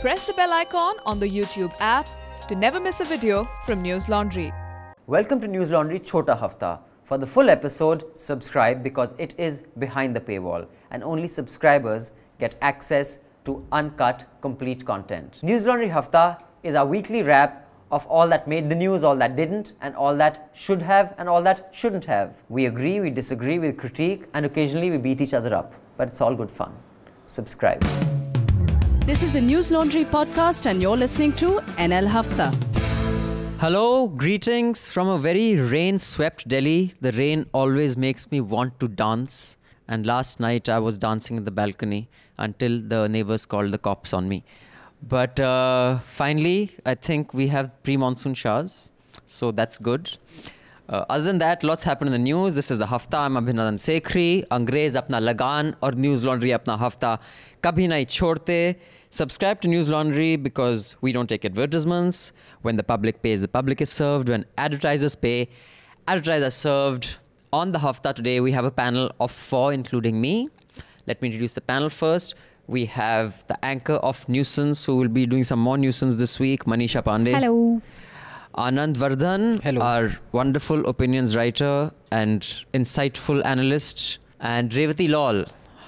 Press the bell icon on the YouTube app to never miss a video from News Laundry. Welcome to News Laundry Chhota Hafta. For the full episode, subscribe because it is behind the paywall and only subscribers get access to uncut, complete content. News Laundry Hafta is our weekly wrap of all that made the news, all that didn't, and all that should have and all that shouldn't have. We agree, we disagree, we critique, and occasionally we beat each other up. But it's all good fun. Subscribe. This is a News Laundry podcast and you're listening to NL Hafta. Hello, greetings from a very rain-swept Delhi. The rain always makes me want to dance. And last night I was dancing in the balcony until the neighbors called the cops on me. But finally, I think we have pre-monsoon showers. So that's good. Other than that, lots happened in the news. This is the Hafta. I'm Abhinandan Sekhri. Angrez apna lagan aur News Laundry apna Hafta kabhi nahi chhodte. Subscribe to News Laundry because we don't take advertisements. When the public pays, the public is served. When advertisers pay, advertisers are served. On the Hafta today, we have a panel of 4, including me. Let me introduce the panel first. We have the anchor of Nuisance, who will be doing some more nuisance this week, Manisha Pandey. Hello. Anand Vardhan, Hello. Our wonderful opinions writer and insightful analyst. And Revati Lal.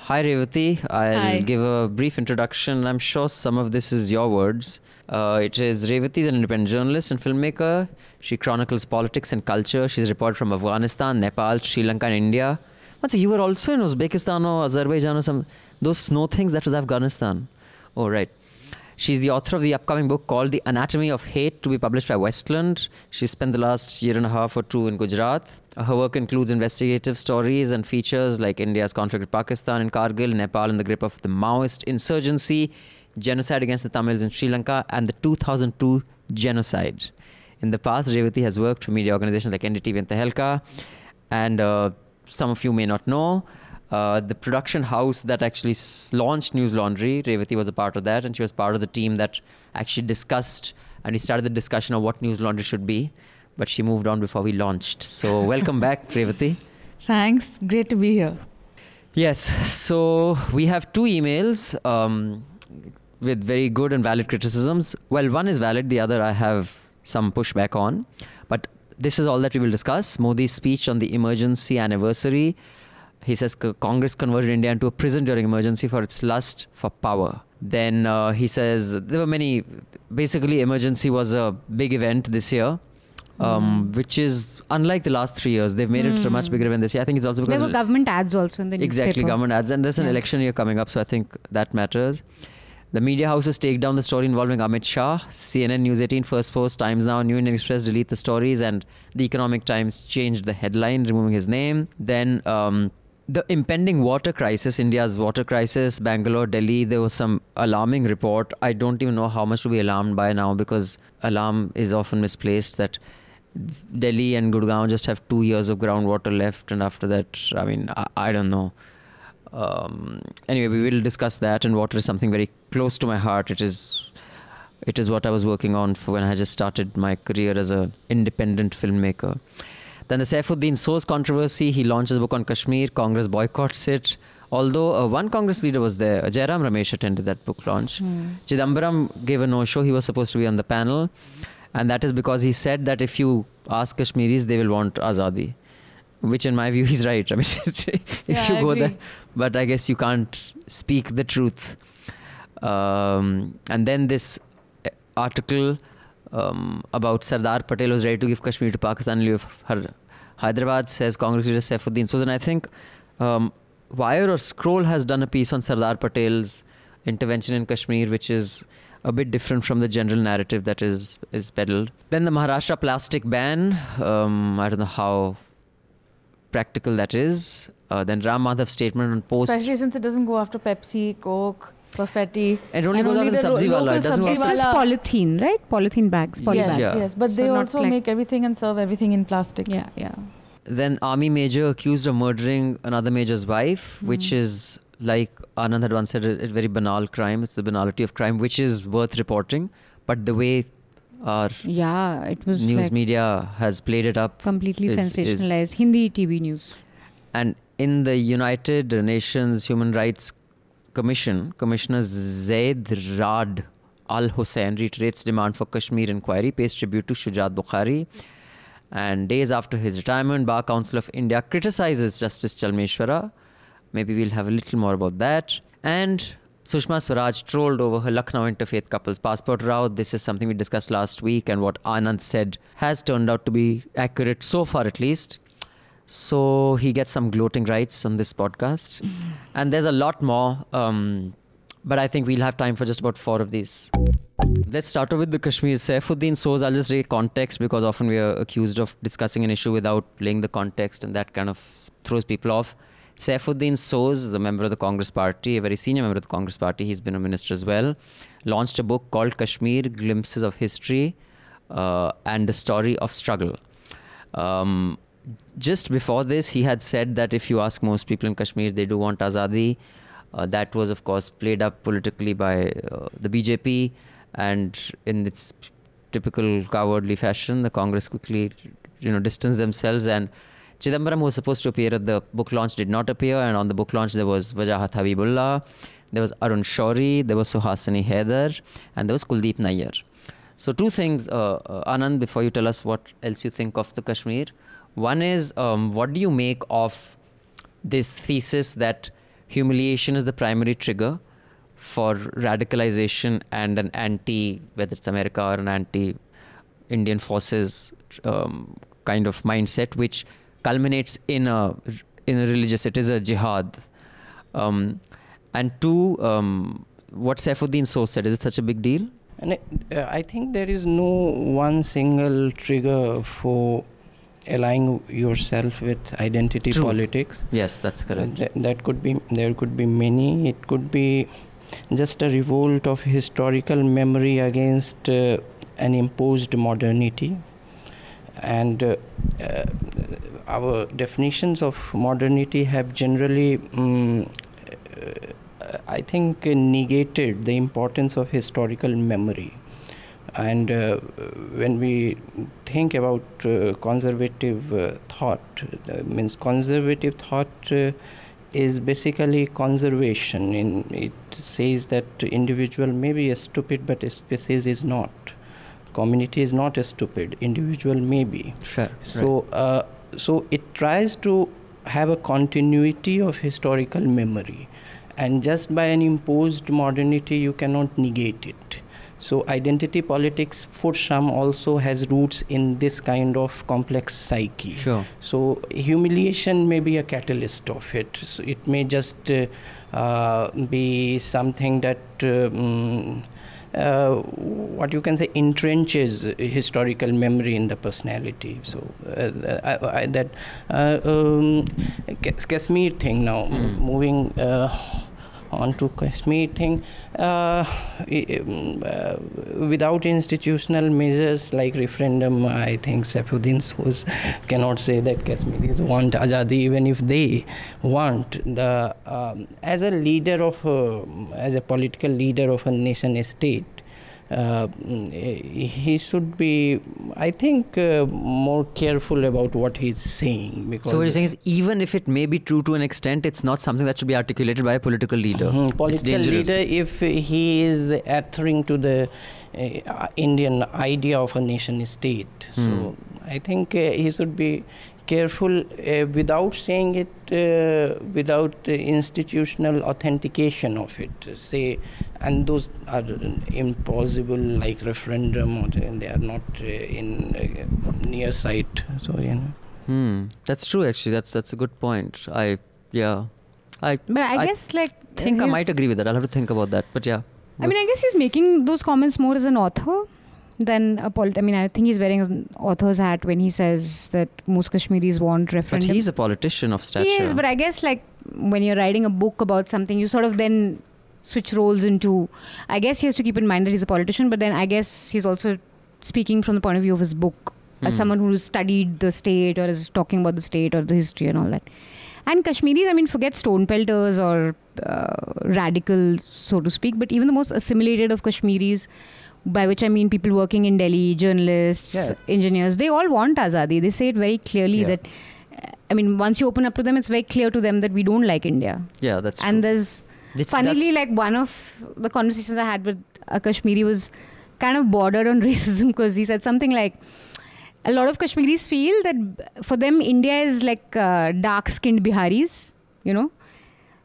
Hi Revati, I'll give a brief introduction. I'm sure some of this is your words. It is Revati is an independent journalist and filmmaker. She chronicles politics and culture. She's reported from Afghanistan, Nepal, Sri Lanka and India. But you were also in Uzbekistan or Azerbaijan or some... Those snow things, that was Afghanistan. Oh, right. She's the author of the upcoming book called The Anatomy of Hate, to be published by Westland. She spent the last year and a half or two in Gujarat. Her work includes investigative stories and features like India's conflict with Pakistan and Kargil, Nepal in the grip of the Maoist insurgency, genocide against the Tamils in Sri Lanka, and the 2002 genocide. In the past, Revati has worked for media organizations like NDTV and Tehelka. And some of you may not know, the production house that actually launched News Laundry, Revati was a part of that, and she was part of the team that actually discussed, and we started the discussion of what News Laundry should be, but she moved on before we launched. So welcome back, Revati. Thanks. Great to be here. Yes, so we have 2 emails with very good and valid criticisms. Well, one is valid, the other I have some pushback on, but this is all that we will discuss. Modi's speech on the emergency anniversary. He says Congress converted India into a prison during emergency for its lust for power. Then he says there were many, basically emergency was a big event this year, which is unlike the last 3 years. They've made it a much bigger event this year. I think it's also because... There were government ads also in the newspaper. Exactly, government ads. And there's an election year coming up, so I think that matters. The media houses take down the story involving Amit Shahs. CNN, News 18, First Post, Times Now, New Indian Express delete the stories, and the Economic Times changed the headline, removing his name. Then... the impending water crisis, India's water crisis, Bangalore, Delhi, there was some alarming report. I don't even know how much to be alarmed by now because alarm is often misplaced, that Delhi and Gurgaon just have 2 years of groundwater left, and after that, I mean, I don't know. Anyway, we will discuss that, and water is something very close to my heart. It is what I was working on for when I just started my career as an independent filmmaker. Then the Saifuddin Soz controversy, he launches a book on Kashmir, Congress boycotts it. Although one Congress leader was there, Jairam Ramesh attended that book launch. Chidambaram gave a no-show, he was supposed to be on the panel. And that is because he said that if you ask Kashmiris, they will want Azadi. Which in my view, he's right. I mean, if you go there. But I guess you can't speak the truth. And then this article... about Sardar Patel was ready to give Kashmir to Pakistan in lieu of Hyderabad, says Congress leader Saifuddin Soz. And I think Wire or Scroll has done a piece on Sardar Patel's intervention in Kashmir, which is a bit different from the general narrative that is peddled. Then the Maharashtra plastic ban, I don't know how practical that is. Then Ram Madhav's statement on post... Especially since it doesn't go after Pepsi, Coke, Perfetti. It only goes after the sabzi wala. It doesn't It's just polythene, right? Polythene bags, poly bags. Yeah. But they also make everything and serve everything in plastic. Yeah. Then army major accused of murdering another major's wife, which is, like Anand had once said, a very banal crime. It's the banality of crime, which is worth reporting. But the way our news media has played it up... Completely sensationalized. Hindi TV news. And in the United Nations Human Rights Commission, Commissioner Zaid Rad Al Hussein reiterates demand for Kashmir inquiry, pays tribute to Shujat Bukhari. And days after his retirement, Bar Council of India criticizes Justice Chalmeshwara. Maybe we'll have a little more about that. And Sushma Swaraj trolled over her Lucknow interfaith couple's passport row. This is something we discussed last week, and what Anand said has turned out to be accurate so far, at least. So he gets some gloating rights on this podcast. And there's a lot more, but I think we'll have time for just about 4 of these. Let's start off with the Kashmir. Saifuddin Soz, I'll just read context because often we are accused of discussing an issue without laying the context, and that kind of throws people off. Saifuddin Soz is a member of the Congress Party, a very senior member of the Congress Party. He's been a minister as well. Launched a book called Kashmir, Glimpses of History and the Story of Struggle. Just before this, he had said that if you ask most people in Kashmir, they do want Azadi. That was, of course, played up politically by the BJP. And in its typical cowardly fashion, the Congress quickly, distanced themselves. And Chidambaram, who was supposed to appear at the book launch, did not appear. And on the book launch, there was Wajahat Habibullah, there was Arun Shourie, there was Suhasini Haider, and there was Kuldeep Nayyar. So 2 things, Anand, before you tell us what else you think of the Kashmir. One is, what do you make of this thesis that humiliation is the primary trigger for radicalization and an anti, whether it's America or an anti-Indian forces kind of mindset, which culminates in a religious, it is a jihad. And 2, what Saifuddin Soz said, is it such a big deal? And I think there is no one single trigger for aligning yourself with identity politics. Yes, that's correct. There could be many. It could be just a revolt of historical memory against an imposed modernity. And our definitions of modernity have generally, I think, negated the importance of historical memory. And when we think about conservative thought, means conservative thought is basically conservation. It says that individual may be stupid, but a species is not. Community is not stupid. Individual may be. Sure. So, right. So it tries to have a continuity of historical memory, and just by an imposed modernity, you cannot negate it. So identity politics for some also has roots in this kind of complex psyche. Sure. So humiliation may be a catalyst of it. So it may just be something that what you can say entrenches historical memory in the personality. So Kashmir thing now, moving on to Kashmir thing, without institutional measures like referendum, I think Saifuddin Soz cannot say that Kashmiris want Azadi, even if they want. As a leader of, as a political leader of a nation state, he should be, I think, more careful about what he's saying. Because so what you're saying is, even if it may be true to an extent, it's not something that should be articulated by a political leader. Political leader, if he is adhering to the Indian idea of a nation state. So I think he should be careful without saying it, without institutional authentication of it. Say, and those are impossible, like referendum, or they are not in near sight. So That's true. Actually, that's a good point. But I guess I think I might agree with that. I'll have to think about that. But yeah. I mean, I guess he's making those comments more as an author than a I mean, I think he's wearing an author's hat when he says that most Kashmiris want referendum. But he's a politician of stature. He is, but I guess like when you're writing a book about something, you sort of then switch roles into, I guess he has to keep in mind that he's a politician, but then I guess he's also speaking from the point of view of his book as someone who's studied the state or is talking about the state or the history and all that. And Kashmiris, I mean, forget stone pelters or radical, so to speak, but even the most assimilated of Kashmiris, by which I mean people working in Delhi, journalists, engineers, they all want Azadi. They say it very clearly that, I mean, once you open up to them, it's very clear to them that we don't like India. Yeah, that's true. And there's Funnily, like one of the conversations I had with a Kashmiri was kind of bordered on racism, because he said something like, a lot of Kashmiris feel that for them India is like dark-skinned Biharis, you know.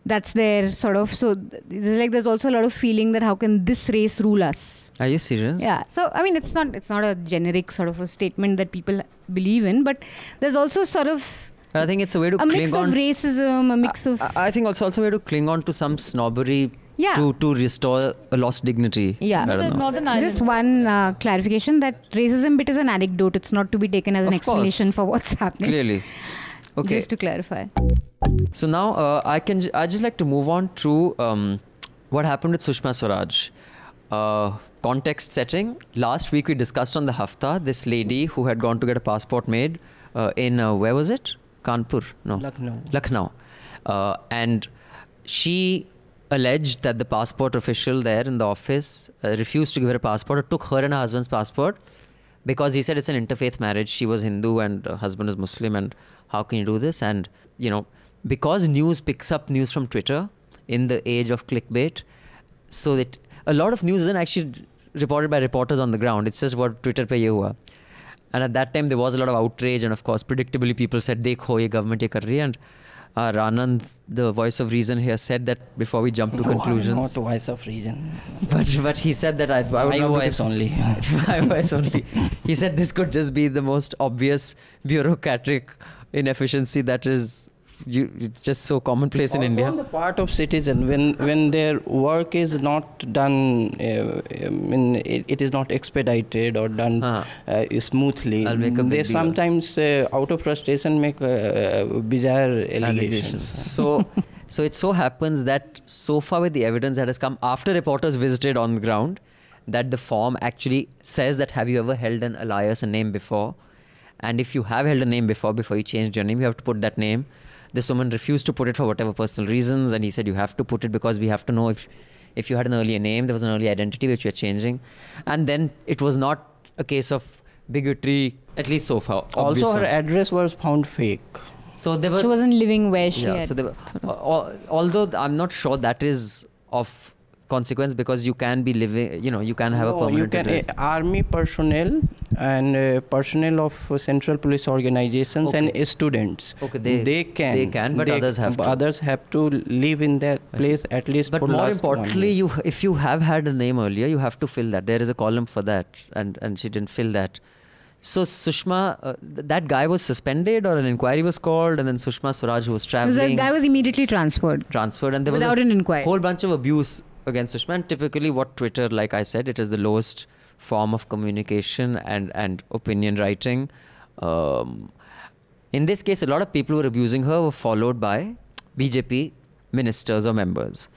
That's their sort of, so there's also a lot of feeling that how can this race rule us? Are you serious? Yeah. So I mean, it's not a generic sort of a statement that people believe in, but there's also sort of I think it's a way to a mix cling of on. racism, a mix of I think also a way to cling on to some snobbery to restore a lost dignity. Yeah. I don't know. Northern Ireland. Just one clarification, that racism bit is an anecdote. It's not to be taken as an Of course. explanation for what's happening. Clearly. Okay. Just to clarify. So now I just like to move on to what happened with Sushma Swaraj. Context setting. Last week we discussed on the Hafta this lady who had gone to get a passport made in where was it? Kanpur? No. Lucknow. And she alleged that the passport official there in the office refused to give her a passport, or took her and her husband's passport, because he said it's an interfaith marriage. She was Hindu and her husband is Muslim, and how can you do this? And, you know, because news picks up news from Twitter in the age of clickbait, so that a lot of news isn't actually reported by reporters on the ground. It's just what Twitter pe ye hua. And at that time there was a lot of outrage, and of course predictably people said, dekho ye government ye kar rahi hai. And Anand, the voice of reason here, said that before we jump to conclusions. Not voice of reason. But he said that I would My voice only. My voice only. He said this could just be the most obvious bureaucratic inefficiency that is just so commonplace in India. On the part of citizen, when their work is not done, it is not expedited or done smoothly, they sometimes out of frustration make bizarre allegations. So it so happens that so far with the evidence that has come after reporters visited on the ground, that the form actually says that have you ever held an alias, a name before? And if you have held a name before you changed your name, you have to put that name. This woman refused to put it for whatever personal reasons, and he said you have to put it because we have to know if you had an earlier name, there was an earlier identity which you're changing. And then it was not a case of bigotry, at least so far. Also her address was found fake. So there were, She wasn't living where she had. So there were, although I'm not sure that is of consequence, because you can be living, you can have a permanent address. Army personnel and personnel of central police organizations and students. Okay, they can, but others have to. Others have to live in that place at least. But more importantly, if you have had a name earlier, you have to fill that. There is a column for that, and she didn't fill that. So Sushma, that guy was suspended, or an inquiry was called, and then Sushma Swaraj, who was traveling, The guy was immediately transferred, and there without was an inquiry. Whole bunch of abuse against Sushma. And typically what Twitter, like I said, it is the lowest form of communication and opinion writing. In this case, a lot of people who were abusing her were followed by BJP ministers or members.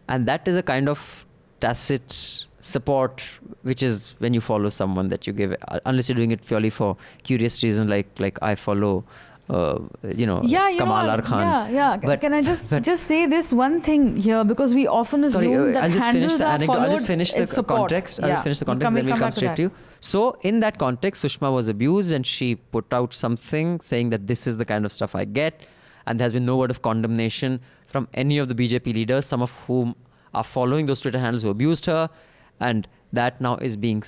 And that is a kind of tacit support, which is when you follow someone that you give, unless you're doing it purely for curious reasons, like I follow Kamal R. Khan. Yeah. But, can I just say this one thing here, because we often assume that handles are followed. I'll just finish the context. Then we'll come straight to you. So in that context, Sushma was abused, and she put out something saying that this is the kind of stuff I get, and there has been no word of condemnation from any of the BJP leaders, some of whom are following those Twitter handles who abused her, and that now is being,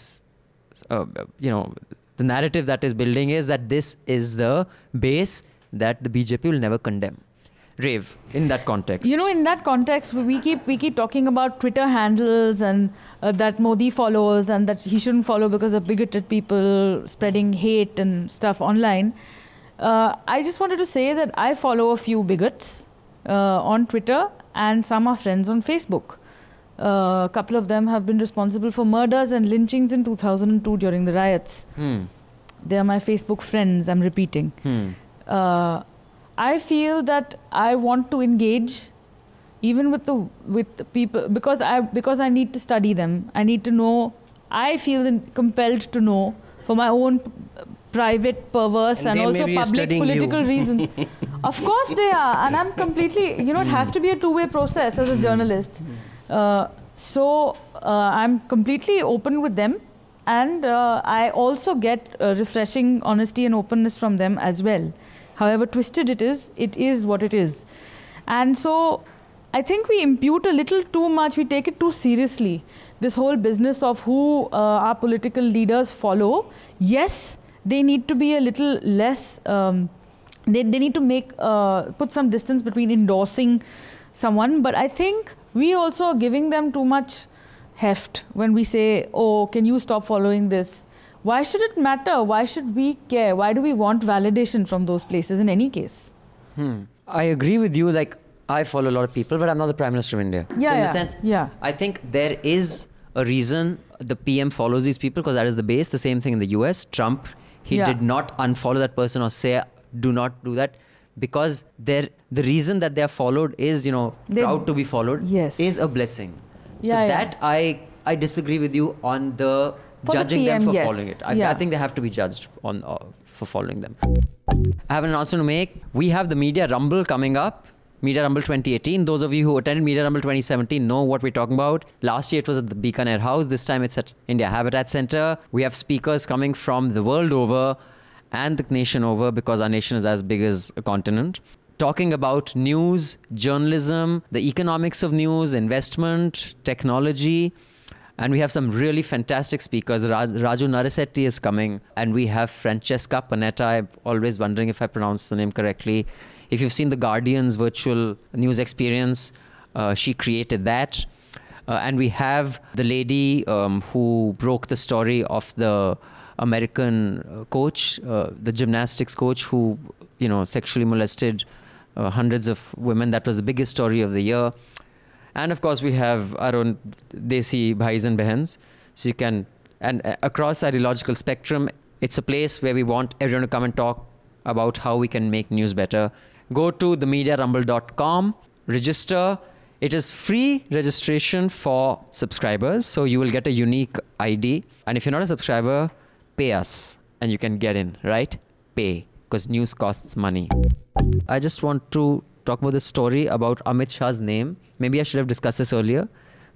the narrative that is building is that this is the base that the BJP will never condemn. Rave, in that context. In that context, we keep talking about Twitter handles and that Modi follows and that he shouldn't follow because of bigoted people spreading hate and stuff online. I just wanted to say that I follow a few bigots on Twitter, and some are friends on Facebook. A couple of them have been responsible for murders and lynchings in 2002 during the riots. They are my Facebook friends, I'm repeating. I feel that I want to engage even with the people because I need to study them. I need to know. I feel compelled to know for my own private, perverse and also public political reasons. Of course they are, and I'm completely, it has to be a two-way process as a journalist. So I'm completely open with them, and I also get refreshing honesty and openness from them as well. However twisted it is what it is. And so I think we impute a little too much. We take it too seriously. This whole business of who our political leaders follow. Yes, they need to be a little less. They need to put some distance between endorsing someone. But I think we also are giving them too much heft when we say, "Oh, can you stop following this?" Why should it matter? Why should we care? Why do we want validation from those places in any case? I agree with you. Like, I follow a lot of people, but I'm not the Prime Minister of India. Yeah, so in the sense, I think there is a reason the PM follows these people, because that is the base. The same thing in the US. Trump, he did not unfollow that person or say, do not do that, because the reason that they are followed is, proud to be followed, is a blessing. So I disagree with you on the judging them for following it. I think they have to be judged on for following them. I have an announcement to make. We have the Media Rumble coming up. Media Rumble 2018. Those of you who attended Media Rumble 2017 know what we're talking about. Last year it was at the Bikaner House. This time it's at India Habitat Center. We have speakers coming from the world over and the nation over, because our nation is as big as a continent, talking about news, journalism, the economics of news, investment, technology. And we have some really fantastic speakers. Raju Narisetti is coming. And we have Francesca Panetta. I'm always wondering if I pronounce the name correctly. If you've seen the Guardian's virtual news experience, she created that. And we have the lady who broke the story of the American coach, the gymnastics coach who, sexually molested hundreds of women. That was the biggest story of the year. And of course, we have our own Desi Bhais and Behens. So you can, and across our ideological spectrum, it's a place where we want everyone to come and talk about how we can make news better. Go to themediarumble.com, register. It is free registration for subscribers. So you will get a unique ID. And if you're not a subscriber, pay us and you can get in, right? Pay, because news costs money. I just want to talk about the story about Amit Shah's name. Maybe I should have discussed this earlier.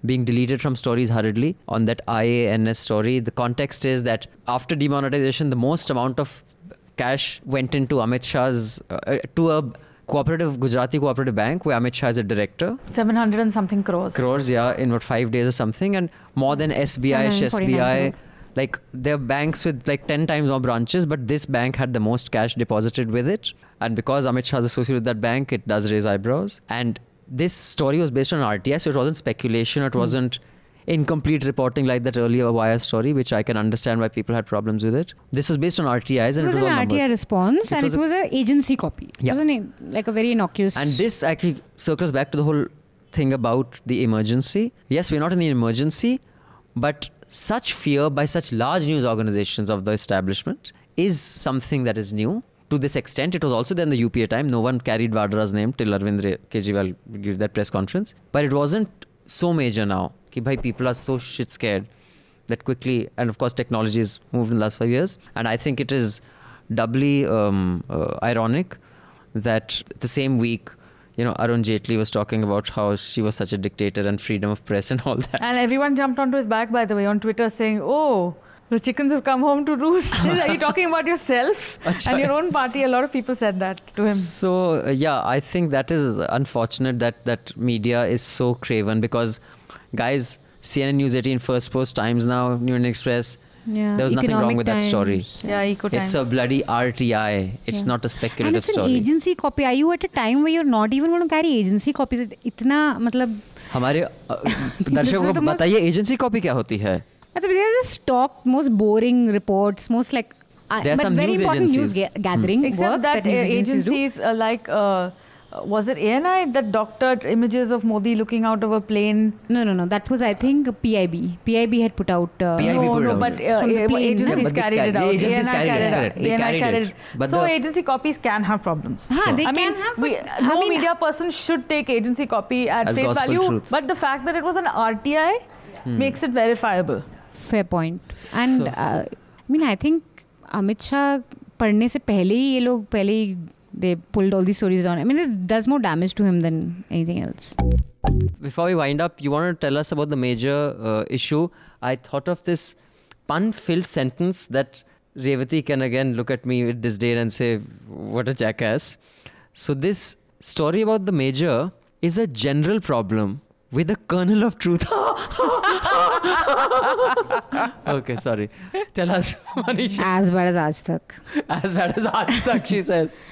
Being deleted from stories hurriedly on that IANS story. The context is that after demonetization, the most amount of cash went into Amit Shah's, to a Gujarati cooperative bank where Amit Shah is a director. 700 and something crores. Crores, yeah, in 5 days or something. And more than SBI, SBI. Like, there are banks with like 10 times more branches, but this bank had the most cash deposited with it. And because Amit Shah is associated with that bank, it does raise eyebrows. And this story was based on RTI, so it wasn't speculation. It wasn't incomplete reporting like that earlier Wire story, which I can understand why people had problems with it. This was based on RTIs, and it was an all RTI numbers. response, and it was an agency copy. Yeah. It wasn't like a very innocuous. And this actually circles back to the whole thing about the emergency. Yes, we're not in the emergency, but such fear by such large news organizations of the establishment is something that is new. To this extent, it was also there in the UPA time. No one carried Vadra's name till Arvind Kejriwal gave that press conference. But it wasn't so major now. Ki bhai, people are so shit scared that quickly, and of course technology has moved in the last 5 years. And I think it is doubly ironic that the same week, Arun Jaitley was talking about how she was such a dictator and freedom of press and all that. And everyone jumped onto his back, by the way, on Twitter saying, "Oh, the chickens have come home to roost." Are you talking about yourself and your own party? A lot of people said that to him. So, I think that is unfortunate that media is so craven, because, guys, CNN News 18, First Post, Times Now, New Indian Express, there was nothing wrong with that story. Yeah, Eco Times. It's a bloody RTI. It's not a speculative story. And it's an agency copy. Are you at a time where you're not even going to carry agency copies? Itna, matlab... हमारे दर्शकों को बताइए agency copy क्या होती है? There's this talk, most boring reports, most like there are some very news important agencies. news gathering Except work that news agencies like was it ANI that doctored images of Modi looking out of a plane? No. That was, I think, PIB. PIB had put out. But agencies carried it out. Agencies carried it. But so agency copies can have problems. They can have. No media person should take agency copy at as face value. Truth. But the fact that it was an RTI makes it verifiable. Fair point. And I think Amit Shah पढ़ने से पहले ही ये लोग they pulled all these stories down. It does more damage to him than anything else. Before we wind up, you want to tell us about the major issue? I thought of this pun-filled sentence that Revati can again look at me with disdain and say, what a jackass. So this story about the major is a general problem with a kernel of truth. Okay, sorry. Tell us, Manisha. As bad as Aaj Tak. As bad as Aaj Tak, she says.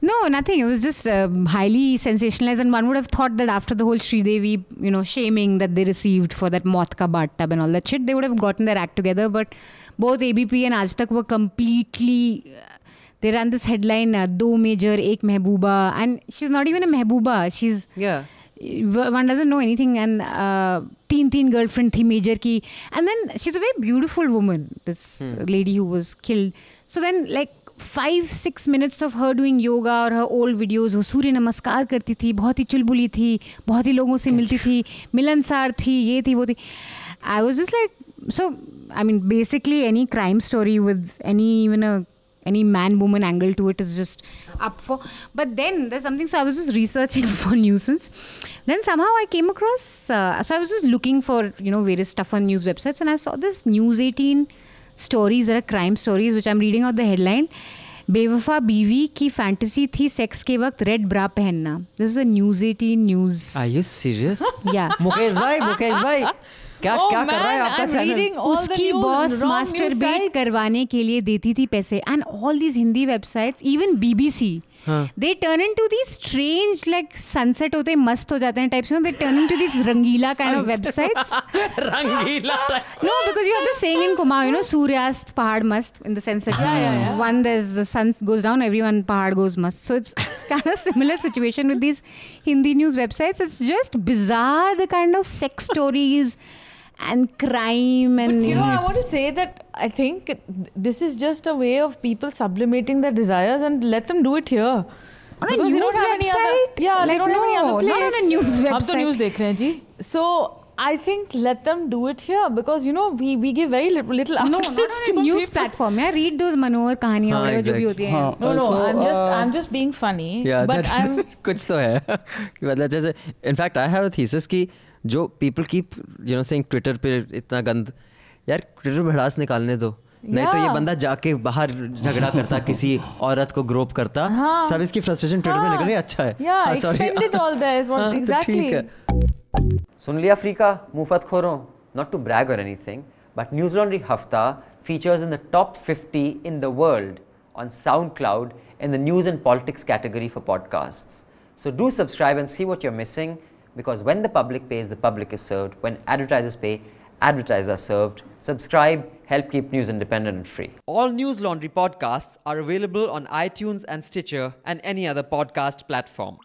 No, nothing. It was just highly sensationalized, and one would have thought that after the whole Sridevi, shaming that they received for that Maut Ka Bathtub and all that shit, they would have gotten their act together. But both ABP and Aaj Tak were completely... they ran this headline, Do Major, Ek Mehbooba, and she's not even a Mehbooba. She's... Yeah. One doesn't know anything, and teen girlfriend thi Major ki. And then she's a very beautiful woman, this lady who was killed. So then, like, 5-6 minutes of her doing yoga or her old videos, वो सूर्य नमस्कार करती थी, बहुत ही चुलबुली थी, बहुत ही लोगों से मिलती थी, मिलनसार थी, ये थी वो थी. I was just like, so I mean, basically any crime story with any man-woman angle to it is just up for. But then there's something, so I was just researching for nuisance. Then somehow I came across, so I was just looking for, various stuff on news websites, and I saw this News 18 stories that are crime stories, which I'm reading out the headline. बेवफा बीवी की fantasy थी sex के वक्त red ब्रा पहनना. This is a News 18 news. Are you serious? Yeah. Mukesh भाई क्या कर रहा है आपका चैनल? उसकी बॉस मास्टरबेट करवाने के लिए देती थी पैसे. And all these Hindi websites, even BBC, they turn into these strange, like sunset होते मस्त हो जाते हैं types में. They turn into these rangila kind of websites. Rangila. No, because you have the saying in Kumaon, Suryast pahad mast, in the sense that one, there's the sun goes down, everyone pahad goes mast. So it's kind of similar situation with these Hindi news websites. It's just bizarre, the kind of sex stories and crime and... But I want to say that I think this is just a way of people sublimating their desires, and let them do it here. On a Because news they don't have any other, website? yeah, they don't have any other place. Not on a news हम तो website. news देख रहे हैं जी. So I think let them do it here, because we give very little No, outlets not on to a news people. platform. Yeah, read those Manohar कहानियाँ वगैरह जो भी होती हैं. No, Also, I'm just being funny. Yeah, but I'm कुछ तो है. मतलब जैसे, in fact, I have a thesis कि जो people keep saying Twitter पे इतना गंद, यार Twitter पे भड़ास निकालने दो. नहीं तो ये बंदा जाके बाहर झगड़ा करता, किसी औरत को ग्रोप करता, सब इसकी फ्रस्ट्रेशन ट्विटर पे निकल रही है. अच्छा है. Yeah, expend it all there is what exactly. सुन लिया अफ्रीका, मुफत खोरों. Not to brag or anything, but News Laundry Hafta features in the top 50 in the world on SoundCloud in the news and politics category for podcasts. So do subscribe and see what you're missing, because when the public pays, the public is served. When advertisers pay, advertisers are served. Subscribe, help keep news independent and free. All News Laundry podcasts are available on iTunes and Stitcher and any other podcast platform.